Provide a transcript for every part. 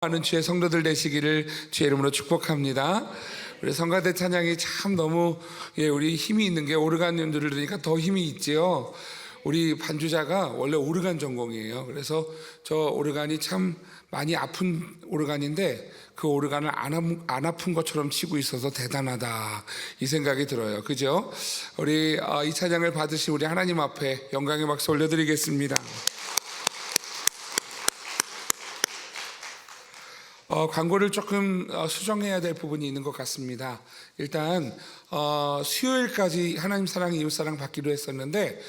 많은 주의 성도들 되시기를 주의 이름으로 축복합니다. 우리 성가대 찬양이 참 너무 우리 힘이 있는 게 오르간 연주를 들으니까 더 힘이 있지요. 우리 반주자가 원래 오르간 전공이에요. 그래서 저 오르간이 참 많이 아픈 오르간인데 그 오르간을 안 아픈 것처럼 치고 있어서 대단하다 이 생각이 들어요. 그죠? 우리 이 찬양을 받으신 우리 하나님 앞에 영광의 박수 올려드리겠습니다. 광고를 조금 수정해야 될 부분이 있는 것 같습니다. 일단 수요일까지 하나님 사랑 이웃 사랑 받기로 했었는데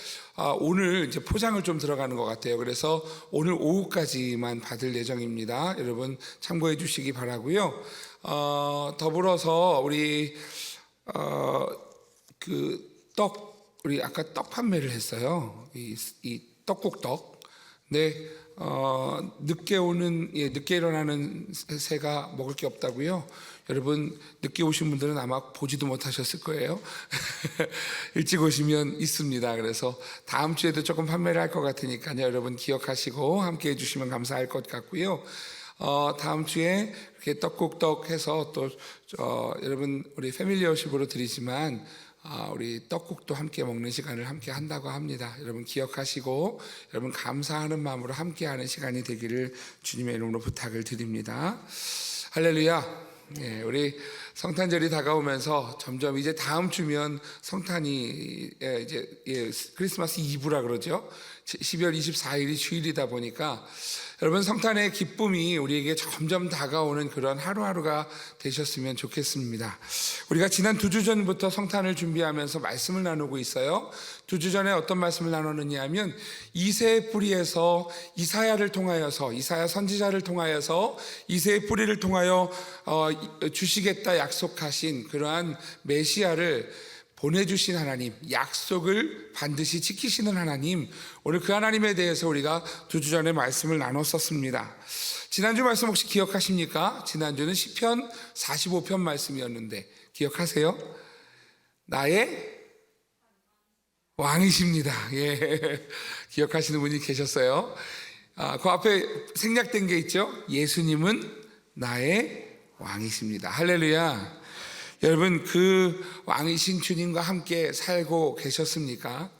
오늘 이제 포장을 좀 들어가는 것 같아요. 그래서 오늘 오후까지만 받을 예정입니다. 여러분 참고해 주시기 바라고요. 더불어서 우리 우리 아까 떡 판매를 했어요. 이 떡국떡. 네. 늦게 일어나는 새가 먹을 게 없다고요. 여러분 늦게 오신 분들은 아마 보지도 못하셨을 거예요. 일찍 오시면 있습니다. 그래서 다음 주에도 조금 판매를 할 것 같으니까요. 여러분 기억하시고 함께 해주시면 감사할 것 같고요. 다음 주에 이렇게 떡국떡 해서 또 여러분 우리 패밀리어십으로 드리지만 우리 떡국도 함께 먹는 시간을 함께 한다고 합니다. 여러분 기억하시고 여러분 감사하는 마음으로 함께하는 시간이 되기를 주님의 이름으로 부탁을 드립니다. 할렐루야. 우리 성탄절이 다가오면서 점점 이제 다음 주면 성탄이 이제 크리스마스 이브라 그러죠. 12월 24일이 주일이다 보니까 여러분 성탄의 기쁨이 우리에게 점점 다가오는 그런 하루하루가 되셨으면 좋겠습니다. 우리가 지난 2주 전부터 성탄을 준비하면서 말씀을 나누고 있어요. 2주 전에 어떤 말씀을 나누느냐 하면 이새의 뿌리에서 이사야를 통하여서 이사야 선지자를 통하여서 이새의 뿌리를 통하여 주시겠다 약속하신 그러한 메시아를 보내주신 하나님, 약속을 반드시 지키시는 하나님, 오늘 그 하나님에 대해서 우리가 2주 전에 말씀을 나눴었습니다. 지난주 말씀 혹시 기억하십니까? 지난주는 시편 45편 말씀이었는데 기억하세요? 나의 왕이십니다. 기억하시는 분이 계셨어요. 그 앞에 생략된 게 있죠? 예수님은 나의 왕이십니다. 할렐루야. 여러분 그 왕이신 주님과 함께 살고 계셨습니까?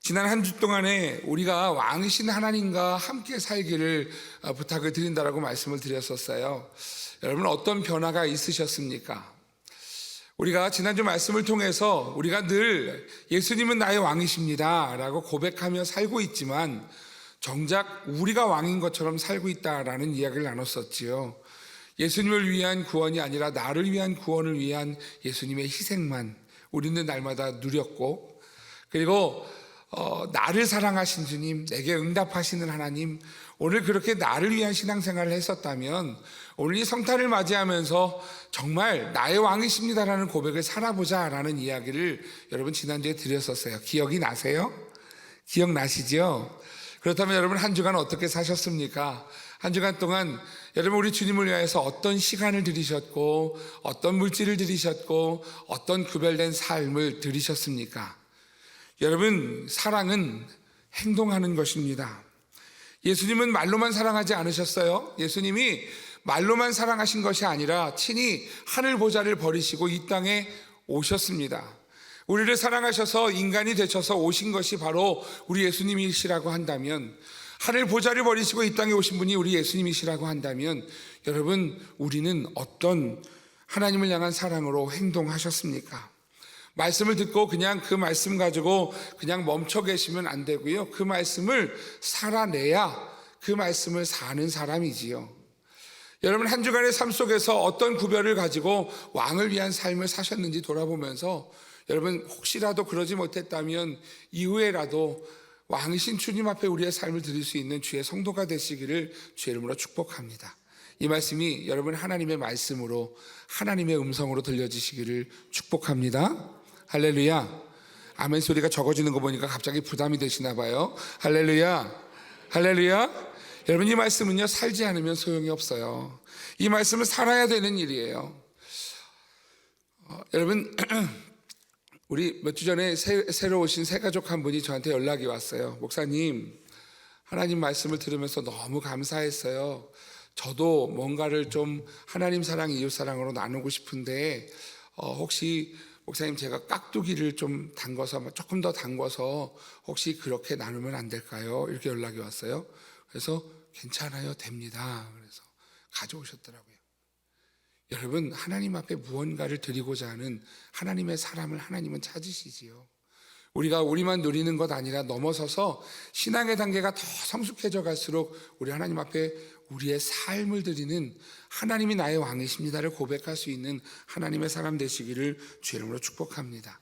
지난 한 주 동안에 우리가 왕이신 하나님과 함께 살기를 부탁을 드린다라고 말씀을 드렸었어요. 여러분 어떤 변화가 있으셨습니까? 우리가 지난주 말씀을 통해서 우리가 늘 예수님은 나의 왕이십니다 라고 고백하며 살고 있지만 정작 우리가 왕인 것처럼 살고 있다라는 이야기를 나눴었지요. 예수님을 위한 구원이 아니라 나를 위한 구원을 위한 예수님의 희생만 우리는 날마다 누렸고, 그리고 나를 사랑하신 주님, 내게 응답하시는 하나님, 오늘 그렇게 나를 위한 신앙생활을 했었다면 오늘 이 성탄을 맞이하면서 정말 나의 왕이십니다라는 고백을 살아보자라는 이야기를 여러분 지난주에 드렸었어요. 기억이 나세요? 기억나시죠? 그렇다면 여러분 한 주간 어떻게 사셨습니까? 한 주간 동안 여러분 우리 주님을 위해서 어떤 시간을 들이셨고 어떤 물질을 들이셨고 어떤 구별된 삶을 들이셨습니까? 여러분 사랑은 행동하는 것입니다. 예수님은 말로만 사랑하지 않으셨어요. 예수님이 말로만 사랑하신 것이 아니라 친히 하늘 보좌를 버리시고 이 땅에 오셨습니다. 우리를 사랑하셔서 인간이 되셔서 오신 것이 바로 우리 예수님이시라고 한다면, 하늘 보좌를 버리시고 이 땅에 오신 분이 우리 예수님이시라고 한다면 여러분 우리는 어떤 하나님을 향한 사랑으로 행동하셨습니까? 말씀을 듣고 그냥 그 말씀 가지고 그냥 멈춰 계시면 안 되고요. 그 말씀을 살아내야 그 말씀을 사는 사람이지요. 여러분 한 주간의 삶 속에서 어떤 구별을 가지고 왕을 위한 삶을 사셨는지 돌아보면서 여러분 혹시라도 그러지 못했다면 이후에라도 왕이신 주님 앞에 우리의 삶을 드릴 수 있는 주의 성도가 되시기를 주의 이름으로 축복합니다. 이 말씀이 여러분 하나님의 말씀으로 하나님의 음성으로 들려지시기를 축복합니다. 할렐루야. 아멘 소리가 적어지는 거 보니까 갑자기 부담이 되시나 봐요. 할렐루야. 할렐루야. 여러분 이 말씀은요 살지 않으면 소용이 없어요. 이 말씀은 살아야 되는 일이에요. 여러분 우리 몇 주 전에 새로 오신 새 가족 한 분이 저한테 연락이 왔어요. 목사님, 하나님 말씀을 들으면서 너무 감사했어요. 저도 뭔가를 좀 하나님 사랑, 이웃 사랑으로 나누고 싶은데 혹시 목사님 제가 깍두기를 좀 담궈서 조금 더 담궈서 혹시 그렇게 나누면 안 될까요? 이렇게 연락이 왔어요. 그래서 괜찮아요, 됩니다. 그래서 가져오셨더라고요. 여러분, 하나님 앞에 무언가를 드리고자 하는 하나님의 사람을 하나님은 찾으시지요. 우리가 우리만 누리는 것 아니라 넘어서서 신앙의 단계가 더 성숙해져 갈수록 우리 하나님 앞에 우리의 삶을 드리는 하나님이 나의 왕이십니다를 고백할 수 있는 하나님의 사람 되시기를 주의 이름으로 축복합니다.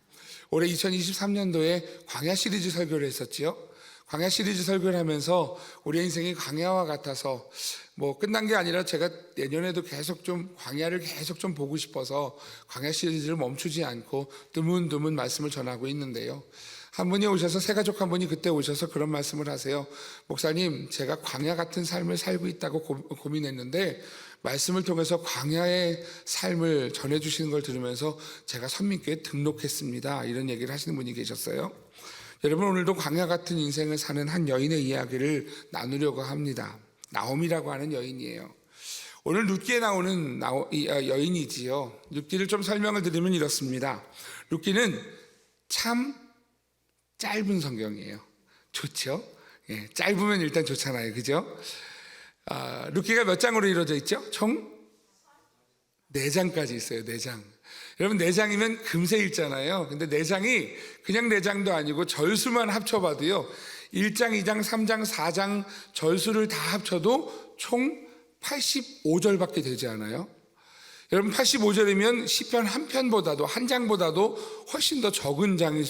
올해 2023년도에 광야 시리즈 설교를 했었지요. 광야 시리즈 설교를 하면서 우리의 인생이 광야와 같아서 끝난 게 아니라 제가 내년에도 계속 좀 광야를 계속 좀 보고 싶어서 광야 시리즈를 멈추지 않고 드문드문 말씀을 전하고 있는데요. 한 분이 오셔서 세 가족 한 분이 그때 오셔서 그런 말씀을 하세요. 목사님, 제가 광야 같은 삶을 살고 있다고 고민했는데 말씀을 통해서 광야의 삶을 전해주시는 걸 들으면서 제가 선민교회에 등록했습니다. 이런 얘기를 하시는 분이 계셨어요. 여러분, 오늘도 광야 같은 인생을 사는 한 여인의 이야기를 나누려고 합니다. 나옴이라고 하는 여인이에요. 오늘 룻기에 나오는 여인이지요. 룻기를 좀 설명을 드리면 이렇습니다. 룻기는 참 짧은 성경이에요. 좋죠? 예, 짧으면 일단 좋잖아요. 그죠? 룻기가 몇 장으로 이루어져 있죠? 총 4장까지 있어요. 4장. 여러분, 4장이면 금세 읽잖아요. 근데 4장이 그냥 4장도 아니고 절수만 합쳐봐도요, 1장, 2장, 3장, 4장 절수를 다 합쳐도 총 85절밖에 되지 않아요? 여러분, 85절이면 시편 한 편보다도, 한 장보다도 훨씬 더 적은 장일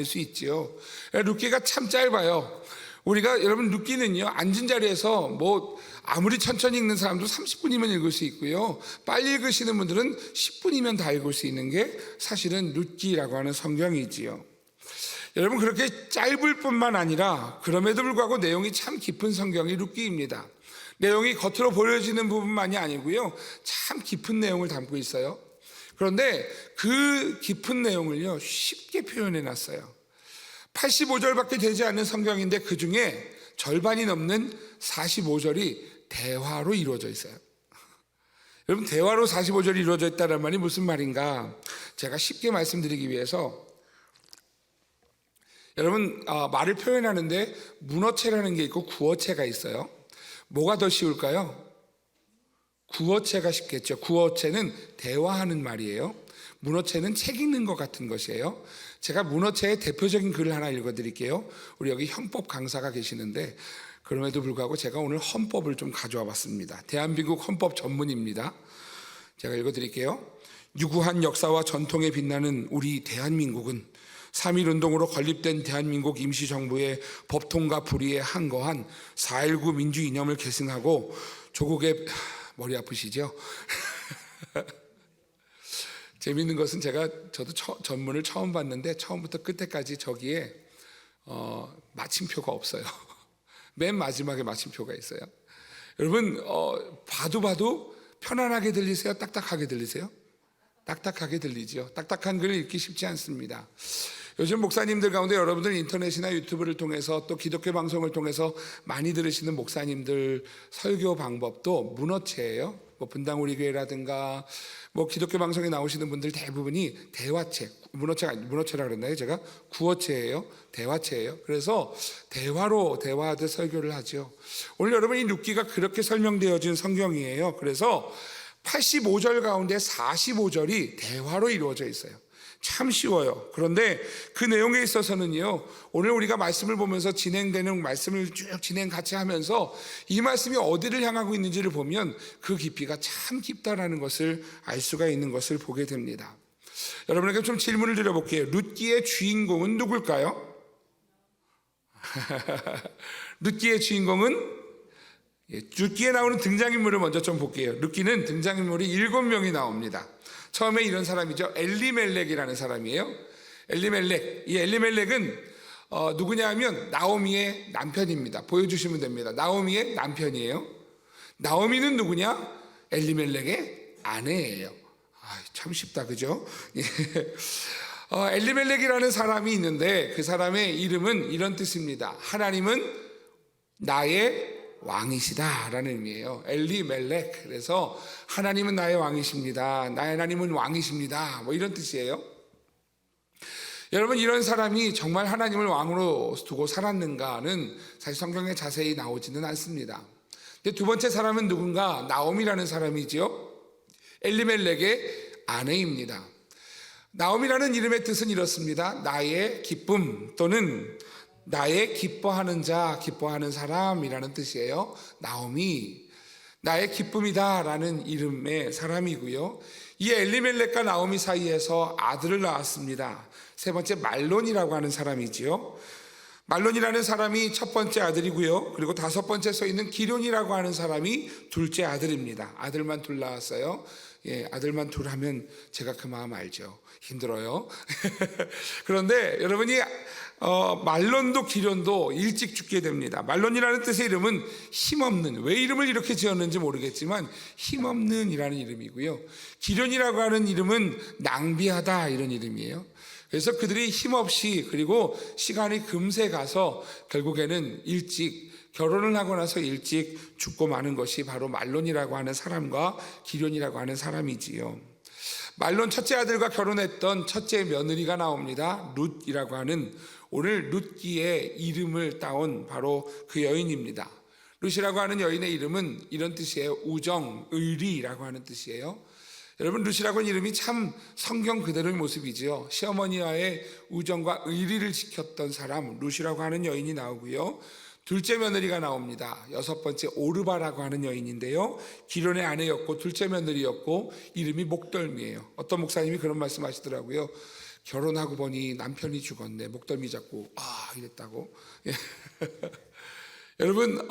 수 있지요. 룻기가 참 짧아요. 우리가, 여러분, 룻기는요, 앉은 자리에서 아무리 천천히 읽는 사람도 30분이면 읽을 수 있고요, 빨리 읽으시는 분들은 10분이면 다 읽을 수 있는 게 사실은 룻기라고 하는 성경이지요. 여러분, 그렇게 짧을 뿐만 아니라 그럼에도 불구하고 내용이 참 깊은 성경이 룻기입니다. 내용이 겉으로 보여지는 부분만이 아니고요, 참 깊은 내용을 담고 있어요. 그런데 그 깊은 내용을요, 쉽게 표현해 놨어요. 85절밖에 되지 않는 성경인데 그 중에 절반이 넘는 45절이 대화로 이루어져 있어요. 여러분, 대화로 45절이 이루어져 있다는 말이 무슨 말인가? 제가 쉽게 말씀드리기 위해서, 여러분, 말을 표현하는데 문어체라는 게 있고 구어체가 있어요. 뭐가 더 쉬울까요? 구어체가 쉽겠죠. 구어체는 대화하는 말이에요. 문어체는 책 읽는 것 같은 것이에요. 제가 문어체의 대표적인 글을 하나 읽어드릴게요. 우리 여기 헌법 강사가 계시는데 그럼에도 불구하고 제가 오늘 헌법을 좀 가져와 봤습니다. 대한민국 헌법 전문입니다. 제가 읽어드릴게요. 유구한 역사와 전통에 빛나는 우리 대한민국은 3.1운동으로 건립된 대한민국 임시정부의 법통과 불의에 항거한 4.19 민주 이념을 계승하고 조국의, 머리 아프시죠? 재미있는 것은 저도 전문을 처음 봤는데 처음부터 끝에까지 저기에 마침표가 없어요. 맨 마지막에 마침표가 있어요. 여러분, 봐도 편안하게 들리세요? 딱딱하게 들리세요? 딱딱하게 들리죠. 딱딱한 글을 읽기 쉽지 않습니다. 요즘 목사님들 가운데 여러분들 인터넷이나 유튜브를 통해서 또 기독교 방송을 통해서 많이 들으시는 목사님들 설교 방법도 문어체예요. 분당 우리 교회라든가 기독교 방송에 나오시는 분들 대부분이 대화체, 문어체라 그랬나요? 제가 구어체예요. 대화체예요. 그래서 대화하듯 설교를 하죠. 오늘 여러분, 이 룻기가 그렇게 설명되어진 성경이에요. 그래서 85절 가운데 45절이 대화로 이루어져 있어요. 참 쉬워요. 그런데 그 내용에 있어서는요, 오늘 우리가 말씀을 보면서 진행되는 말씀을 쭉 같이 하면서 이 말씀이 어디를 향하고 있는지를 보면 그 깊이가 참 깊다라는 것을 알 수가 있는 것을 보게 됩니다. 여러분에게 좀 질문을 드려볼게요. 룻기의 주인공은 누굴까요? 룻기의 주인공은, 룻기에 나오는 등장인물을 먼저 좀 볼게요. 룻기는 등장인물이 7명이 나옵니다. 처음에 이런 사람이죠. 엘리멜렉이라는 사람이에요. 엘리멜렉. 이 엘리멜렉은 누구냐 하면 나오미의 남편입니다. 보여주시면 됩니다. 나오미의 남편이에요. 나오미는 누구냐? 엘리멜렉의 아내예요. 참 쉽다, 그죠? 엘리멜렉이라는 사람이 있는데 그 사람의 이름은 이런 뜻입니다. 하나님은 나의 왕이시다라는 의미예요. 엘리멜렉. 그래서 하나님은 나의 왕이십니다. 나의 하나님은 왕이십니다. 뭐 이런 뜻이에요. 여러분, 이런 사람이 정말 하나님을 왕으로 두고 살았는가는 사실 성경에 자세히 나오지는 않습니다. 근데 두 번째 사람은 누군가? 나옴이라는 사람이지요. 엘리멜렉의 아내입니다. 나옴이라는 이름의 뜻은 이렇습니다. 나의 기쁨 또는 나의 기뻐하는 자, 기뻐하는 사람이라는 뜻이에요. 나옴이 나의 기쁨이다라는 이름의 사람이고요. 이 엘리멜렉과 나옴이 사이에서 아들을 낳았습니다. 세 번째 말론이라고 하는 사람이지요. 말론이라는 사람이 첫 번째 아들이고요. 그리고 다섯 번째 서 있는 기론이라고 하는 사람이 둘째 아들입니다. 아들만 둘 낳았어요. 예, 아들만 둘 하면 제가 그 마음 알죠. 힘들어요. 그런데 여러분이 말론도 기련도 일찍 죽게 됩니다. 말론이라는 뜻의 이름은 힘없는, 왜 이름을 이렇게 지었는지 모르겠지만 힘없는 이라는 이름이고요. 기련이라고 하는 이름은 낭비하다 이런 이름이에요. 그래서 그들이 힘없이, 그리고 시간이 금세 가서 결국에는 일찍 결혼을 하고 나서 일찍 죽고 마는 것이 바로 말론이라고 하는 사람과 기련이라고 하는 사람이지요. 말론 첫째 아들과 결혼했던 첫째 며느리가 나옵니다. 룻이라고 하는, 오늘 룻기의 이름을 따온 바로 그 여인입니다. 룻이라고 하는 여인의 이름은 이런 뜻이에요. 우정, 의리라고 하는 뜻이에요. 여러분, 룻이라고 하는 이름이 참 성경 그대로의 모습이지요. 시어머니와의 우정과 의리를 지켰던 사람, 룻이라고 하는 여인이 나오고요. 둘째 며느리가 나옵니다. 여섯 번째 오르바라고 하는 여인인데요. 기론의 아내였고 둘째 며느리였고 이름이 목덜미예요. 어떤 목사님이 그런 말씀하시더라고요. 결혼하고 보니 남편이 죽었네. 목덜미 잡고 이랬다고. 여러분,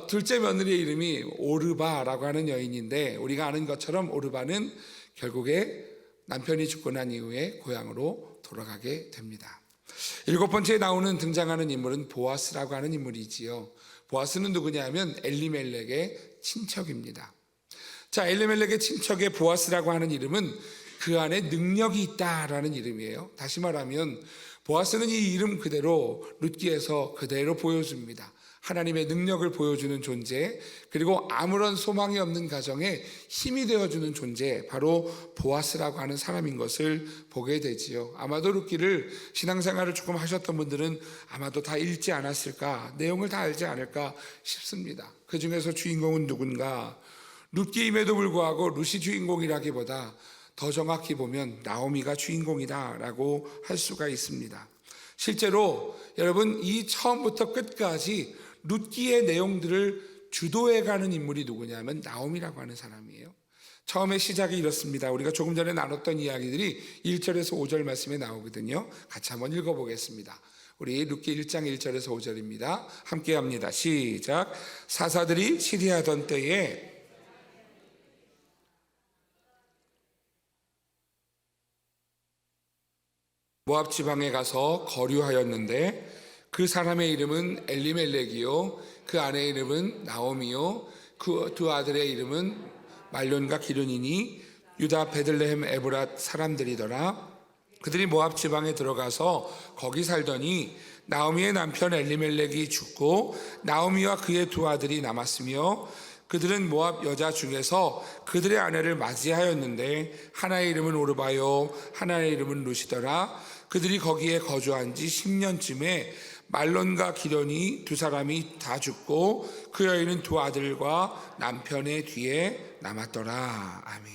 둘째 며느리의 이름이 오르바라고 하는 여인인데, 우리가 아는 것처럼 오르바는 결국에 남편이 죽고 난 이후에 고향으로 돌아가게 됩니다. 일곱 번째에 나오는 등장하는 인물은 보아스라고 하는 인물이지요. 보아스는 누구냐 하면 엘리멜렉의 친척입니다. 자, 엘리멜렉의 친척의 보아스라고 하는 이름은 그 안에 능력이 있다라는 이름이에요. 다시 말하면 보아스는 이 이름 그대로 룻기에서 그대로 보여줍니다. 하나님의 능력을 보여주는 존재, 그리고 아무런 소망이 없는 가정에 힘이 되어주는 존재, 바로 보아스라고 하는 사람인 것을 보게 되지요. 아마도 룻기를 신앙생활을 조금 하셨던 분들은 아마도 다 읽지 않았을까, 내용을 다 알지 않을까 싶습니다. 그 중에서 주인공은 누군가? 룻기임에도 불구하고 룻이 주인공이라기보다 더 정확히 보면 나오미가 주인공이다라고 할 수가 있습니다. 실제로 여러분, 이 처음부터 끝까지 룻기의 내용들을 주도해가는 인물이 누구냐면 나오미라고 하는 사람이에요. 처음에 시작이 이렇습니다. 우리가 조금 전에 나눴던 이야기들이 1절에서 5절 말씀에 나오거든요. 같이 한번 읽어보겠습니다. 우리 룻기 1장 1절에서 5절입니다. 함께 합니다. 시작. 사사들이 치리하던 때에 모압 지방에 가서 거류하였는데, 그 사람의 이름은 엘리멜렉이요, 그 아내의 이름은 나오미요, 그 두 아들의 이름은 말론과 기른이니 유다 베들레헴 에브랏 사람들이더라. 그들이 모압 지방에 들어가서 거기 살더니 나오미의 남편 엘리멜렉이 죽고 나오미와 그의 두 아들이 남았으며, 그들은 모압 여자 중에서 그들의 아내를 맞이하였는데 하나의 이름은 오르바요, 하나의 이름은 룻이더라. 그들이 거기에 거주한 지 10년쯤에 말론과 기련이 두 사람이 다 죽고 그 여인은 두 아들과 남편의 뒤에 남았더라. 아멘.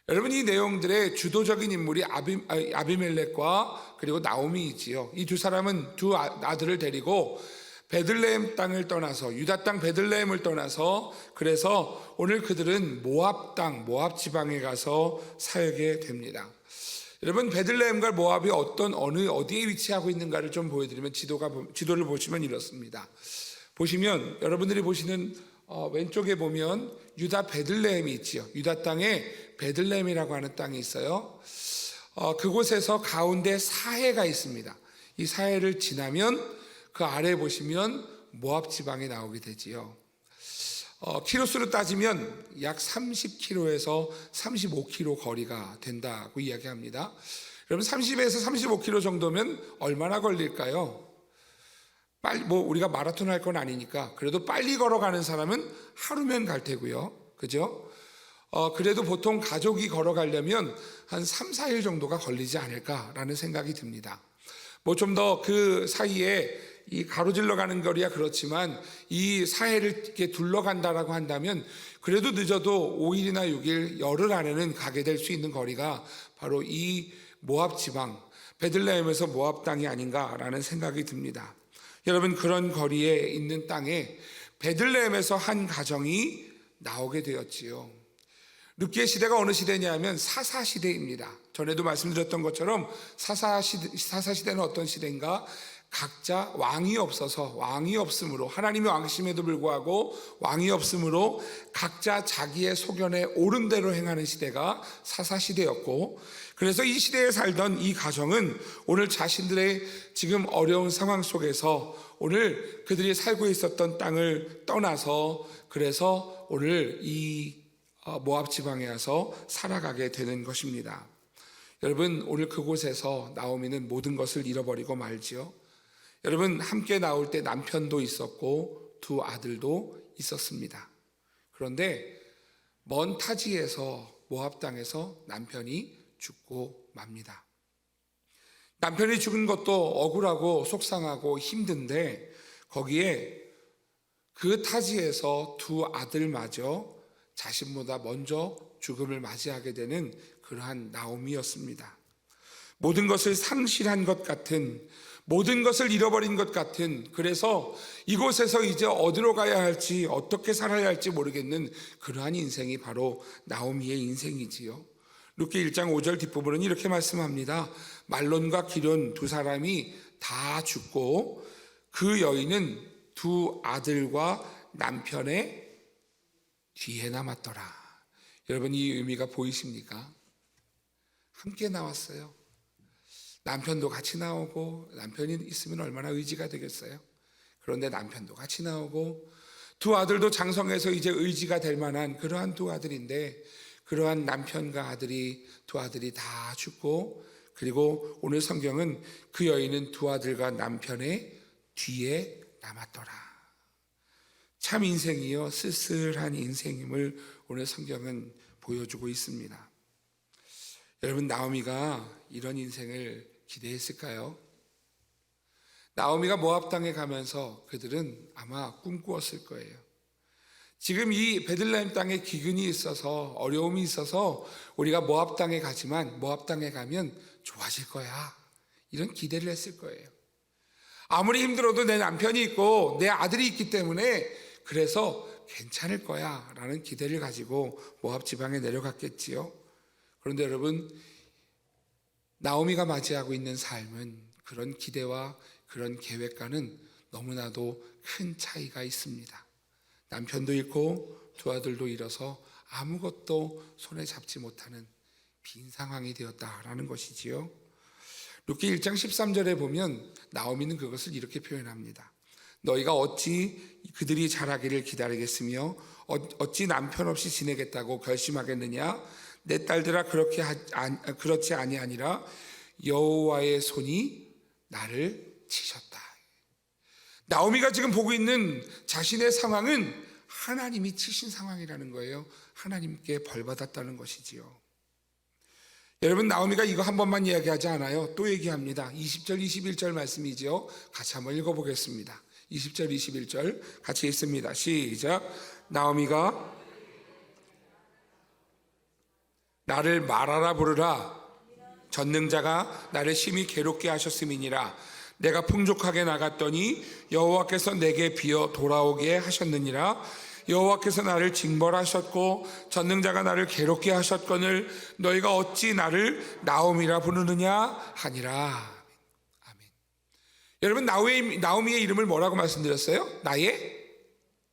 여러분, 이 내용들의 주도적인 인물이 아비멜렉과 그리고 나오미이지요. 이 두 사람은 두 아들을 데리고 베들레헴 땅을 떠나서, 유다 땅 베들레헴을 떠나서, 그래서 오늘 그들은 모압 땅, 모압 지방에 가서 살게 됩니다. 여러분, 베들레헴과 모압이 어디에 위치하고 있는가를 좀 보여드리면, 지도를 보시면 이렇습니다. 보시면, 여러분들이 보시는 왼쪽에 보면 유다 베들레헴이 있지요. 유다 땅에 베들레헴이라고 하는 땅이 있어요. 그곳에서 가운데 사해가 있습니다. 이 사해를 지나면 그 아래 보시면 모압 지방에 나오게 되지요. 키로수로 따지면 약 30km에서 35km 거리가 된다고 이야기합니다. 여러분, 30에서 35km 정도면 얼마나 걸릴까요? 빨리 뭐 우리가 마라톤 할 건 아니니까 그래도 빨리 걸어가는 사람은 하루면 갈 테고요. 그죠? 그래도 보통 가족이 걸어가려면 한 3, 4일 정도가 걸리지 않을까라는 생각이 듭니다. 뭐 좀 더 그 사이에 이 가로질러 가는 거리야 그렇지만 이 사해를 이렇게 둘러간다라고 한다면 그래도 늦어도 5일이나 6일 열흘 안에는 가게 될 수 있는 거리가 바로 이 모압 지방 베들레헴에서 모압 땅이 아닌가라는 생각이 듭니다. 여러분, 그런 거리에 있는 땅에 베들레헴에서 한 가정이 나오게 되었지요. 룻기의 시대가 어느 시대냐면 사사시대입니다. 전에도 말씀드렸던 것처럼 사사시대는 어떤 시대인가? 각자 왕이 없어서, 왕이 없으므로, 하나님이 왕이심에도 불구하고 왕이 없으므로 각자 자기의 소견에 옳은 대로 행하는 시대가 사사시대였고, 그래서 이 시대에 살던 이 가정은 오늘 자신들의 지금 어려운 상황 속에서 오늘 그들이 살고 있었던 땅을 떠나서 그래서 오늘 이 모압 지방에 와서 살아가게 되는 것입니다. 여러분, 오늘 그곳에서 나오미는 모든 것을 잃어버리고 말지요. 여러분, 함께 나올 때 남편도 있었고 두 아들도 있었습니다. 그런데 먼 타지에서 모압 땅에서 남편이 죽고 맙니다. 남편이 죽은 것도 억울하고 속상하고 힘든데 거기에 그 타지에서 두 아들마저 자신보다 먼저 죽음을 맞이하게 되는 그러한 나오미였습니다. 모든 것을 상실한 것 같은, 모든 것을 잃어버린 것 같은, 그래서 이곳에서 이제 어디로 가야 할지 어떻게 살아야 할지 모르겠는 그러한 인생이 바로 나오미의 인생이지요. 룻기 1장 5절 뒷부분은 이렇게 말씀합니다. 말론과 기럨 두 사람이 다 죽고 그 여인은 두 아들과 남편의 뒤에 남았더라. 여러분, 이 의미가 보이십니까? 함께 나왔어요. 남편도 같이 나오고, 남편이 있으면 얼마나 의지가 되겠어요. 그런데 남편도 같이 나오고 두 아들도 장성해서 이제 의지가 될 만한 그러한 두 아들인데, 그러한 남편과 아들이, 두 아들이 다 죽고, 그리고 오늘 성경은 그 여인은 두 아들과 남편의 뒤에 남았더라. 참 인생이요, 쓸쓸한 인생임을 오늘 성경은 보여주고 있습니다. 여러분, 나오미가 이런 인생을 기대했을까요? 나오미가 모압 땅에 가면서 그들은 아마 꿈꾸었을 거예요. 지금 이 베들레헴 땅에 기근이 있어서, 어려움이 있어서 우리가 모압 땅에 가지만 모압 땅에 가면 좋아질 거야, 이런 기대를 했을 거예요. 아무리 힘들어도 내 남편이 있고 내 아들이 있기 때문에 그래서 괜찮을 거야 라는 기대를 가지고 모압 지방에 내려갔겠지요. 그런데 여러분, 나오미가 맞이하고 있는 삶은 그런 기대와 그런 계획과는 너무나도 큰 차이가 있습니다. 남편도 잃고 두 아들도 잃어서 아무것도 손에 잡지 못하는 빈 상황이 되었다라는 것이지요. 룻기 1장 13절에 보면 나오미는 그것을 이렇게 표현합니다. 너희가 어찌 그들이 자라기를 기다리겠으며 어찌 남편 없이 지내겠다고 결심하겠느냐? 내 딸들아, 그렇지 아니하니라. 여호와의 손이 나를 치셨다. 나오미가 지금 보고 있는 자신의 상황은 하나님이 치신 상황이라는 거예요. 하나님께 벌받았다는 것이지요. 여러분, 나오미가 이거 한 번만 이야기하지 않아요. 또 얘기합니다. 20절 21절 말씀이지요. 같이 한번 읽어보겠습니다. 20절 21절 같이 읽습니다. 시작. 나오미가 나를 말하라 부르라. 전능자가 나를 심히 괴롭게 하셨음이니라. 내가 풍족하게 나갔더니 여호와께서 내게 비어 돌아오게 하셨느니라. 여호와께서 나를 징벌하셨고 전능자가 나를 괴롭게 하셨거늘 너희가 어찌 나를 나오미라 부르느냐 하니라. 아멘. 여러분, 나오미의 이름을 뭐라고 말씀드렸어요? 나의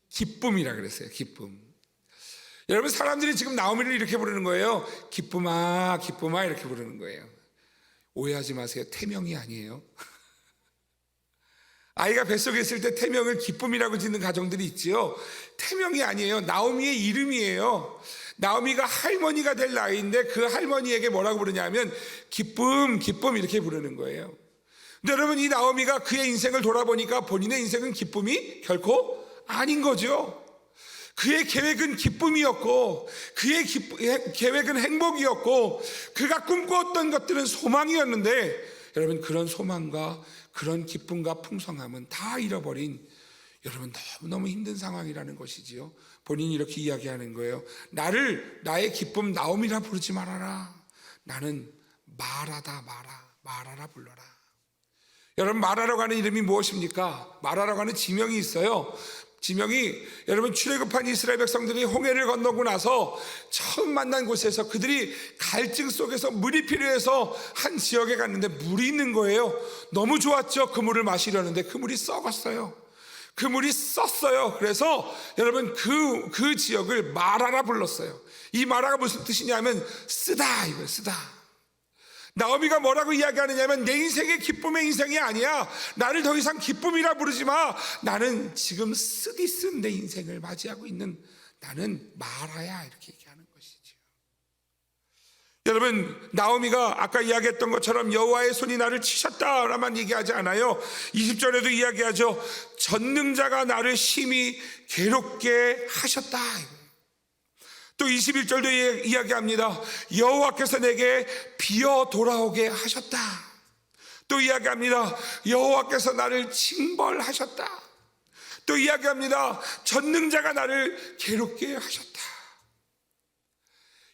기쁨이라 그랬어요. 기쁨. 여러분, 사람들이 지금 나오미를 이렇게 부르는 거예요. 기쁨아, 기쁨아, 이렇게 부르는 거예요. 오해하지 마세요. 태명이 아니에요. 아이가 뱃속에 있을 때 태명을 기쁨이라고 짓는 가정들이 있지요. 태명이 아니에요. 나오미의 이름이에요. 나오미가 할머니가 될 나이인데 그 할머니에게 뭐라고 부르냐면 기쁨, 기쁨 이렇게 부르는 거예요. 근데 여러분, 이 나오미가 그의 인생을 돌아보니까 본인의 인생은 기쁨이 결코 아닌 거죠. 그의 계획은 기쁨이었고, 그의 계획은 행복이었고, 그가 꿈꾸었던 것들은 소망이었는데, 여러분, 그런 소망과 그런 기쁨과 풍성함은 다 잃어버린, 여러분, 너무너무 힘든 상황이라는 것이지요. 본인이 이렇게 이야기하는 거예요. 나의 기쁨 나오미라 부르지 말아라. 나는 마라라 불러라. 여러분, 마라라고 하는 이름이 무엇입니까? 마라라고 하는 지명이 있어요. 지명이, 여러분, 출애굽한 이스라엘 백성들이 홍해를 건너고 나서 처음 만난 곳에서 그들이 갈증 속에서 물이 필요해서 한 지역에 갔는데 물이 있는 거예요. 너무 좋았죠. 그 물을 마시려는데 그 물이 썩었어요. 그 물이 썼어요. 그래서 여러분, 그 지역을 마라라 불렀어요. 이 마라가 무슨 뜻이냐면 쓰다, 이거예요. 쓰다. 나오미가 뭐라고 이야기하느냐면, 내 인생의 기쁨의 인생이 아니야. 나를 더 이상 기쁨이라 부르지 마. 나는 지금 쓰디 쓴 내 인생을 맞이하고 있는, 나는 마라야, 이렇게 얘기하는 것이죠. 여러분, 나오미가 아까 이야기했던 것처럼 여호와의 손이 나를 치셨다라만 얘기하지 않아요. 20절에도 이야기하죠. 전능자가 나를 심히 괴롭게 하셨다. 또 21절도 이야기합니다. 여호와께서 내게 비어 돌아오게 하셨다. 또 이야기합니다. 여호와께서 나를 징벌하셨다. 또 이야기합니다. 전능자가 나를 괴롭게 하셨다.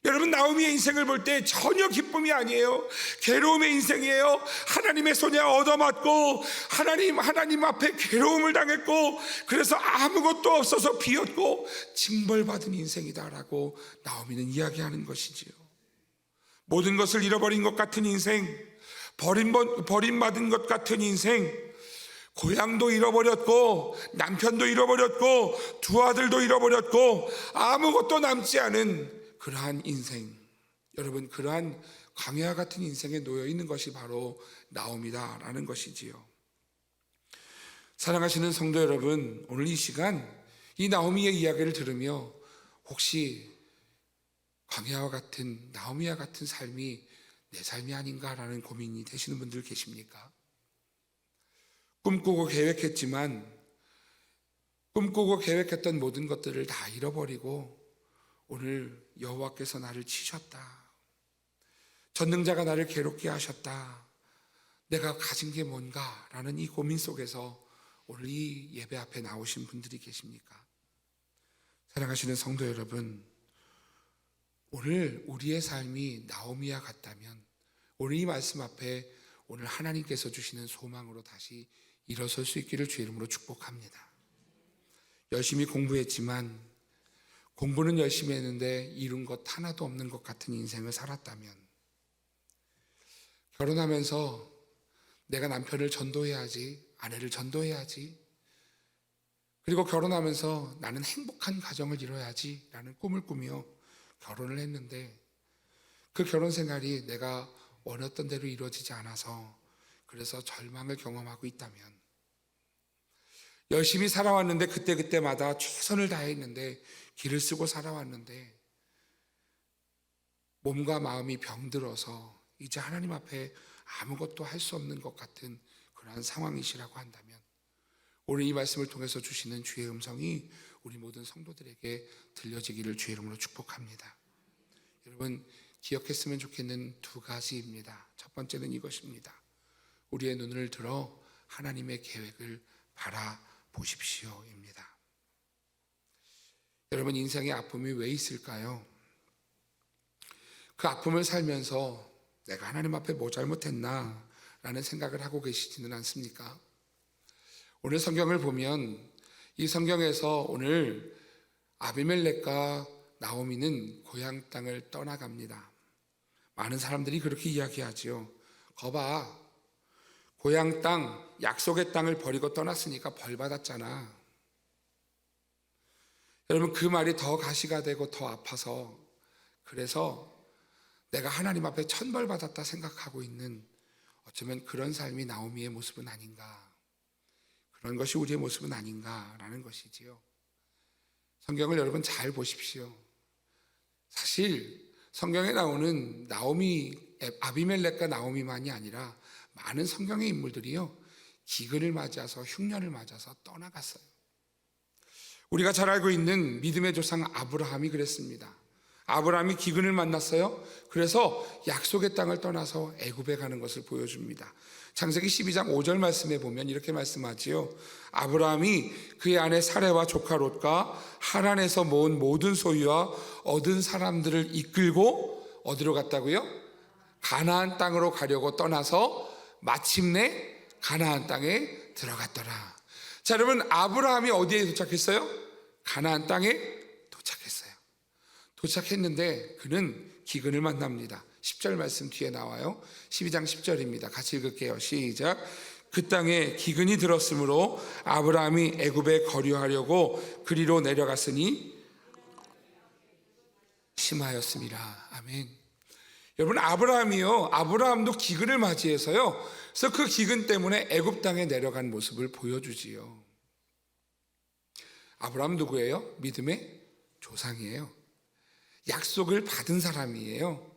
여러분, 나오미의 인생을 볼 때 전혀 기쁨이 아니에요. 괴로움의 인생이에요. 하나님의 손에 얻어맞고 하나님 앞에 괴로움을 당했고, 그래서 아무것도 없어서 비었고 징벌받은 인생이다라고 나오미는 이야기하는 것이지요. 모든 것을 잃어버린 것 같은 인생, 버림받은 것 같은 인생, 고향도 잃어버렸고 남편도 잃어버렸고 두 아들도 잃어버렸고 아무것도 남지 않은 그러한 인생, 여러분, 그러한 광야 같은 인생에 놓여 있는 것이 바로 나오미다라는 것이지요. 사랑하시는 성도 여러분, 오늘 이 시간 이 나오미의 이야기를 들으며 혹시 광야와 같은, 나오미와 같은 삶이 내 삶이 아닌가라는 고민이 되시는 분들 계십니까? 꿈꾸고 계획했던 모든 것들을 다 잃어버리고 오늘 여호와께서 나를 치셨다. 전능자가 나를 괴롭게 하셨다. 내가 가진 게 뭔가? 라는 이 고민 속에서 오늘 이 예배 앞에 나오신 분들이 계십니까? 사랑하시는 성도 여러분, 오늘 우리의 삶이 나오미와 같다면 오늘 이 말씀 앞에 오늘 하나님께서 주시는 소망으로 다시 일어설 수 있기를 주의 이름으로 축복합니다. 열심히 공부했지만, 공부는 열심히 했는데 이룬 것 하나도 없는 것 같은 인생을 살았다면, 결혼하면서 내가 남편을 전도해야지, 아내를 전도해야지, 그리고 결혼하면서 나는 행복한 가정을 이뤄야지 라는 꿈을 꾸며 결혼을 했는데 그 결혼 생활이 내가 원했던 대로 이루어지지 않아서 그래서 절망을 경험하고 있다면, 열심히 살아왔는데 그때마다 최선을 다했는데 길을 쓰고 살아왔는데 몸과 마음이 병들어서 이제 하나님 앞에 아무것도 할 수 없는 것 같은 그러한 상황이시라고 한다면 오늘 이 말씀을 통해서 주시는 주의 음성이 우리 모든 성도들에게 들려지기를 주의 이름으로 축복합니다. 여러분, 기억했으면 좋겠는 두 가지입니다. 첫 번째는 이것입니다. 우리의 눈을 들어 하나님의 계획을 바라보십시오입니다. 여러분, 인생에 아픔이 왜 있을까요? 그 아픔을 살면서 내가 하나님 앞에 뭐 잘못했나 라는 생각을 하고 계시지는 않습니까? 오늘 성경을 보면 이 성경에서 오늘 아비멜렉과 나오미는 고향 땅을 떠나갑니다. 많은 사람들이 그렇게 이야기하지요. 거봐, 고향 땅, 약속의 땅을 버리고 떠났으니까 벌 받았잖아. 여러분, 그 말이 더 가시가 되고 더 아파서, 그래서 내가 하나님 앞에 천벌 받았다 생각하고 있는, 어쩌면 그런 삶이 나오미의 모습은 아닌가, 그런 것이 우리의 모습은 아닌가라는 것이지요. 성경을 여러분 잘 보십시오. 사실 성경에 나오는 나오미, 아비멜렉과 나오미만이 아니라 많은 성경의 인물들이요, 기근을 맞아서, 흉년을 맞아서 떠나갔어요. 우리가 잘 알고 있는 믿음의 조상 아브라함이 그랬습니다. 아브라함이 기근을 만났어요. 그래서 약속의 땅을 떠나서 애굽에 가는 것을 보여줍니다. 창세기 12장 5절 말씀에 보면 이렇게 말씀하지요. 아브라함이 그의 아내 사레와 조카 롯과 하란에서 모은 모든 소유와 얻은 사람들을 이끌고 어디로 갔다고요? 가나안 땅으로 가려고 떠나서 마침내 가나안 땅에 들어갔더라. 자, 여러분, 아브라함이 어디에 도착했어요? 가나안 땅에 도착했어요. 도착했는데 그는 기근을 만납니다. 10절 말씀 뒤에 나와요. 12장 10절입니다. 같이 읽을게요. 시작. 그 땅에 기근이 들었으므로 아브라함이 애굽에 거류하려고 그리로 내려갔으니 심하였습니다. 아멘. 여러분, 아브라함도 기근을 맞이해서요, 그래서 그 기근 때문에 애굽 땅에 내려간 모습을 보여주지요. 아브라함 누구예요? 믿음의 조상이에요. 약속을 받은 사람이에요.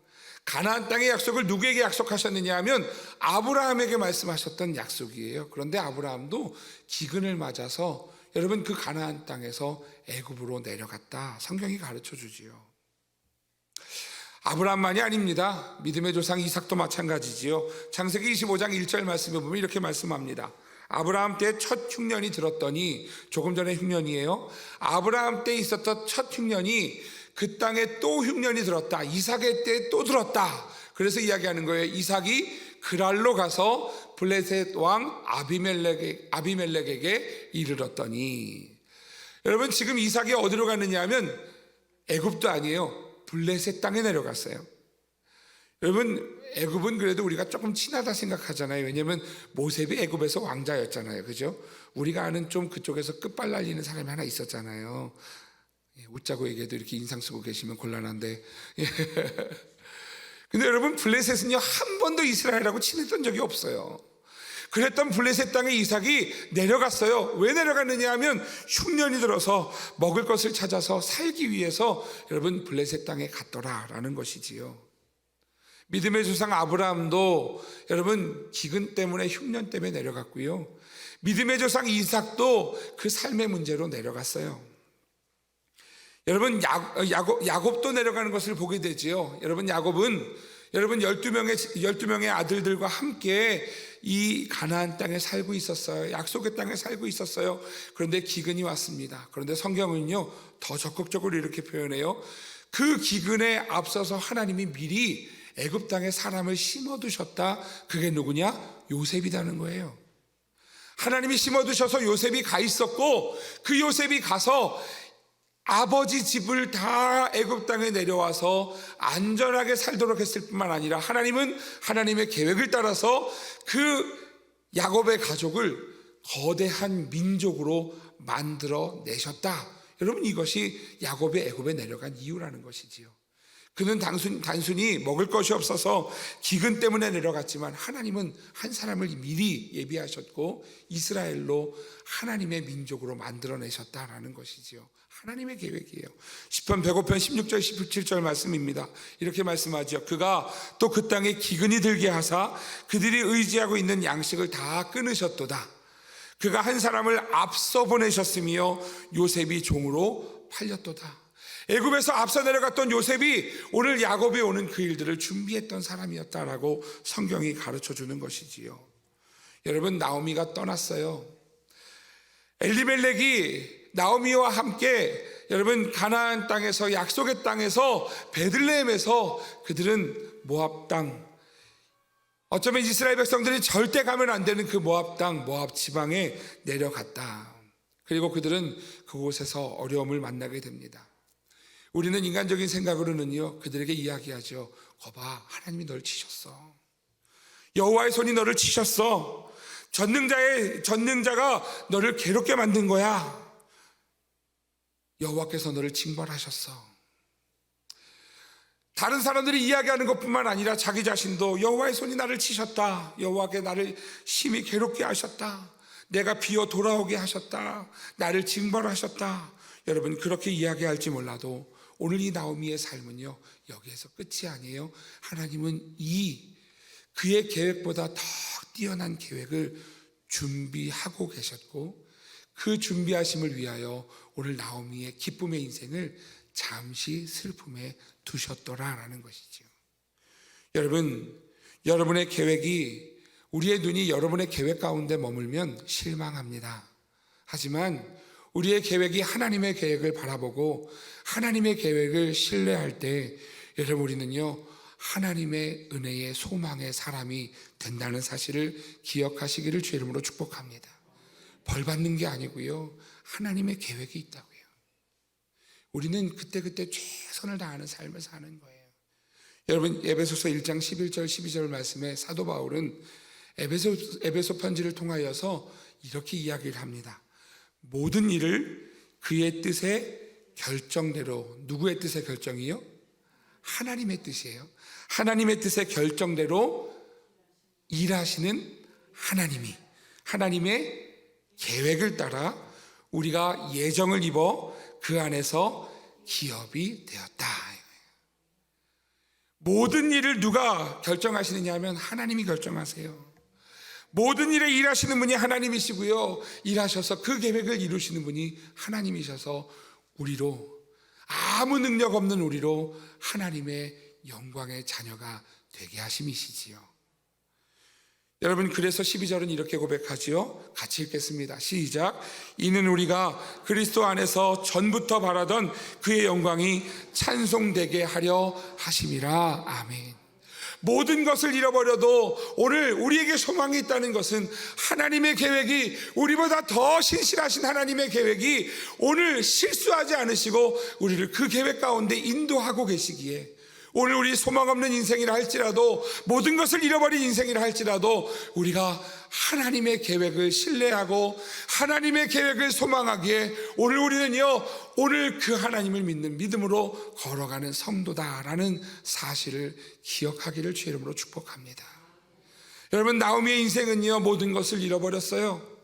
가나안 땅의 약속을 누구에게 약속하셨느냐 하면 아브라함에게 말씀하셨던 약속이에요. 그런데 아브라함도 기근을 맞아서 여러분 그 가나안 땅에서 애굽으로 내려갔다, 성경이 가르쳐 주지요. 아브라함만이 아닙니다. 믿음의 조상 이삭도 마찬가지지요. 창세기 25장 1절 말씀에 보면 이렇게 말씀합니다. 아브라함 때 첫 흉년이 들었더니, 조금 전에 흉년이에요. 아브라함 때 있었던 첫 흉년이 그 땅에 또 흉년이 들었다. 이삭의 때 또 들었다. 그래서 이야기하는 거예요. 이삭이 그랄로 가서 블레셋 왕 아비멜렉에게 이르렀더니, 여러분 지금 이삭이 어디로 가느냐 하면 애굽도 아니에요. 블레셋 땅에 내려갔어요. 여러분, 애굽은 그래도 우리가 조금 친하다 생각하잖아요. 왜냐하면 모세비 애굽에서 왕자였잖아요. 그죠? 우리가 아는 좀 그쪽에서 끝발 날리는 사람이 하나 있었잖아요. 웃자고 얘기해도 이렇게 인상 쓰고 계시면 곤란한데. 근데 여러분, 블레셋은요, 한 번도 이스라엘하고 친했던 적이 없어요. 그랬던 블레셋 땅에 이삭이 내려갔어요. 왜 내려갔느냐 하면 흉년이 들어서 먹을 것을 찾아서 살기 위해서 여러분 블레셋 땅에 갔더라라는 것이지요. 믿음의 조상 아브라함도 여러분 기근 때문에, 흉년 때문에 내려갔고요. 믿음의 조상 이삭도 그 삶의 문제로 내려갔어요. 여러분 야곱도 내려가는 것을 보게 되지요. 여러분 야곱은 여러분 12명의 아들들과 함께 이 가나안 땅에 살고 있었어요. 약속의 땅에 살고 있었어요. 그런데 기근이 왔습니다. 그런데 성경은요, 더 적극적으로 이렇게 표현해요. 그 기근에 앞서서 하나님이 미리 애굽 땅에 사람을 심어두셨다. 그게 누구냐? 요셉이라는 거예요. 하나님이 심어두셔서 요셉이 가 있었고, 그 요셉이 가서 아버지 집을 다 애굽 땅에 내려와서 안전하게 살도록 했을 뿐만 아니라 하나님은 하나님의 계획을 따라서 그 야곱의 가족을 거대한 민족으로 만들어 내셨다. 여러분, 이것이 야곱이 애굽에 내려간 이유라는 것이지요. 그는 단순히 먹을 것이 없어서 기근 때문에 내려갔지만 하나님은 한 사람을 미리 예비하셨고 이스라엘로 하나님의 민족으로 만들어내셨다라는 것이지요. 하나님의 계획이에요. 시편 105편 16절 17절 말씀입니다. 이렇게 말씀하죠. 그가 또 그 땅에 기근이 들게 하사 그들이 의지하고 있는 양식을 다 끊으셨도다. 그가 한 사람을 앞서 보내셨으며 요셉이 종으로 팔렸도다. 애굽에서 앞서 내려갔던 요셉이 오늘 야곱이 오는 그 일들을 준비했던 사람이었다라고 성경이 가르쳐주는 것이지요. 여러분, 나오미가 떠났어요. 엘리멜렉이 나오미와 함께 여러분 가나안 땅에서, 약속의 땅에서, 베들레헴에서 그들은 모압 땅, 어쩌면 이스라엘 백성들이 절대 가면 안 되는 그 모압 땅, 모압 지방에 내려갔다. 그리고 그들은 그곳에서 어려움을 만나게 됩니다. 우리는 인간적인 생각으로는요, 그들에게 이야기하죠. 거봐, 하나님이 널 치셨어. 여호와의 손이 너를 치셨어. 전능자가 너를 괴롭게 만든 거야. 여호와께서 너를 징벌하셨어. 다른 사람들이 이야기하는 것뿐만 아니라 자기 자신도 여호와의 손이 나를 치셨다. 여호와께 나를 심히 괴롭게 하셨다. 내가 비어 돌아오게 하셨다. 나를 징벌하셨다. 여러분, 그렇게 이야기할지 몰라도 오늘 이 나오미의 삶은요, 여기에서 끝이 아니에요. 하나님은 그의 계획보다 더 뛰어난 계획을 준비하고 계셨고, 그 준비하심을 위하여 오늘 나오미의 기쁨의 인생을 잠시 슬픔에 두셨더라라는 것이지요. 여러분, 여러분의 계획이, 우리의 눈이 여러분의 계획 가운데 머물면 실망합니다. 하지만 우리의 계획이 하나님의 계획을 바라보고 하나님의 계획을 신뢰할 때, 여러분, 우리는요 하나님의 은혜의 소망의 사람이 된다는 사실을 기억하시기를 주 이름으로 축복합니다. 벌 받는 게 아니고요, 하나님의 계획이 있다고요. 우리는 그때그때 최선을 다하는 삶을 사는 거예요. 여러분, 에베소서 1장 11절 12절 말씀에 사도 바울은 에베소 편지를 통하여서 이렇게 이야기를 합니다. 모든 일을 그의 뜻의 결정대로, 누구의 뜻의 결정이요? 하나님의 뜻이에요. 하나님의 뜻의 결정대로 일하시는 하나님이, 하나님의 계획을 따라 우리가 예정을 입어 그 안에서 기업이 되었다. 모든 일을 누가 결정하시느냐 하면 하나님이 결정하세요. 모든 일에 일하시는 분이 하나님이시고요, 일하셔서 그 계획을 이루시는 분이 하나님이셔서 우리로, 아무 능력 없는 우리로 하나님의 영광의 자녀가 되게 하심이시지요. 여러분, 그래서 12절은 이렇게 고백하지요. 같이 읽겠습니다. 시작. 이는 우리가 그리스도 안에서 전부터 바라던 그의 영광이 찬송되게 하려 하심이라. 아멘. 모든 것을 잃어버려도 오늘 우리에게 소망이 있다는 것은 하나님의 계획이, 우리보다 더 신실하신 하나님의 계획이 오늘 실수하지 않으시고 우리를 그 계획 가운데 인도하고 계시기에, 오늘 우리 소망 없는 인생이라 할지라도, 모든 것을 잃어버린 인생이라 할지라도 우리가 하나님의 계획을 신뢰하고 하나님의 계획을 소망하기에 오늘 우리는요, 오늘 그 하나님을 믿는 믿음으로 걸어가는 성도다라는 사실을 기억하기를 주 이름으로 축복합니다. 여러분, 나오미의 인생은요 모든 것을 잃어버렸어요.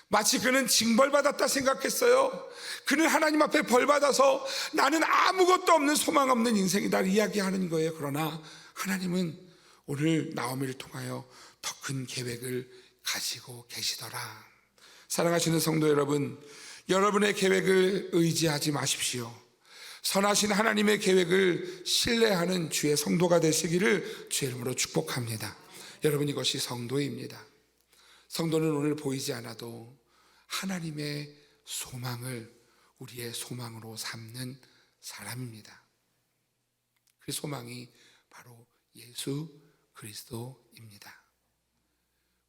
마치 그는 징벌받았다 생각했어요. 그는 하나님 앞에 벌받아서 나는 아무것도 없는 소망 없는 인생이다 이야기하는 거예요. 그러나 하나님은 오늘 나오미를 통하여 더 큰 계획을 가지고 계시더라. 사랑하시는 성도 여러분, 여러분의 계획을 의지하지 마십시오. 선하신 하나님의 계획을 신뢰하는 주의 성도가 되시기를 주의 이름으로 축복합니다. 여러분, 이것이 성도입니다. 성도는 오늘 보이지 않아도 하나님의 소망을 우리의 소망으로 삼는 사람입니다. 그 소망이 바로 예수 그리스도입니다.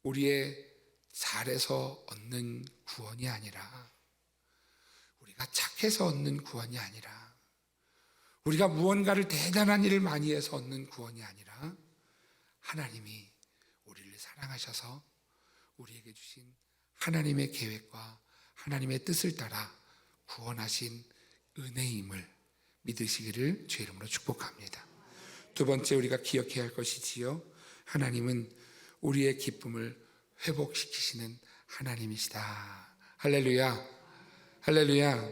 우리의 잘해서 얻는 구원이 아니라, 우리가 착해서 얻는 구원이 아니라, 우리가 무언가를 대단한 일을 많이 해서 얻는 구원이 아니라, 하나님이 우리를 사랑하셔서 우리에게 주신 하나님의 계획과 하나님의 뜻을 따라 구원하신 은혜임을 믿으시기를 주의 이름으로 축복합니다. 두 번째, 우리가 기억해야 할 것이지요, 하나님은 우리의 기쁨을 회복시키시는 하나님이시다. 할렐루야, 할렐루야.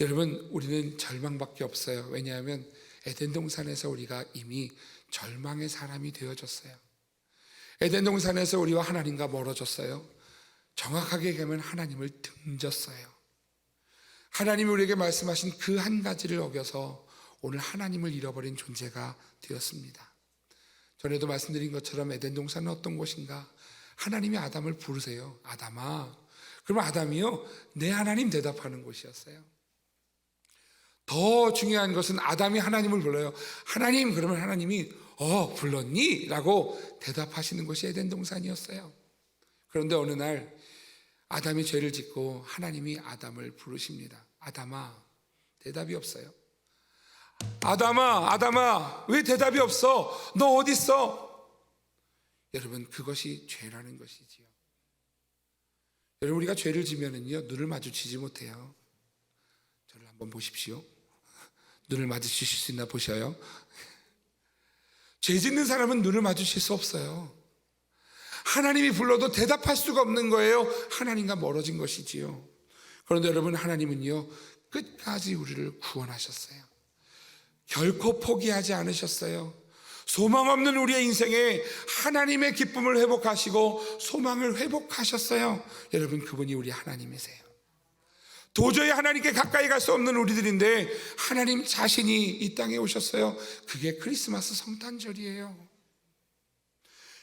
여러분, 우리는 절망밖에 없어요. 왜냐하면 에덴 동산에서 우리가 이미 절망의 사람이 되어졌어요. 에덴 동산에서 우리와 하나님과 멀어졌어요. 정확하게 얘기하면 하나님을 등졌어요. 하나님이 우리에게 말씀하신 그 한 가지를 어겨서 오늘 하나님을 잃어버린 존재가 되었습니다. 전에도 말씀드린 것처럼 에덴 동산은 어떤 곳인가? 하나님이 아담을 부르세요. 아담아. 그러면 아담이요, 내 하나님 대답하는 곳이었어요. 더 중요한 것은 아담이 하나님을 불러요. 하나님, 그러면 하나님이 불렀니? 라고 대답하시는 것이 에덴 동산이었어요. 그런데 어느 날 아담이 죄를 짓고 하나님이 아담을 부르십니다. 아담아. 대답이 없어요. 아담아, 아담아, 왜 대답이 없어? 너 어디 있어? 여러분, 그것이 죄라는 것이지요. 여러분, 우리가 죄를 지면은요, 눈을 마주치지 못해요. 저를 한번 보십시오. 눈을 마주치실 수 있나 보셔요. 죄 짓는 사람은 눈을 마주칠 수 없어요. 하나님이 불러도 대답할 수가 없는 거예요. 하나님과 멀어진 것이지요. 그런데 여러분, 하나님은요 끝까지 우리를 구원하셨어요. 결코 포기하지 않으셨어요. 소망 없는 우리의 인생에 하나님의 기쁨을 회복하시고 소망을 회복하셨어요. 여러분, 그분이 우리 하나님이세요. 도저히 하나님께 가까이 갈 수 없는 우리들인데 하나님 자신이 이 땅에 오셨어요. 그게 크리스마스 성탄절이에요.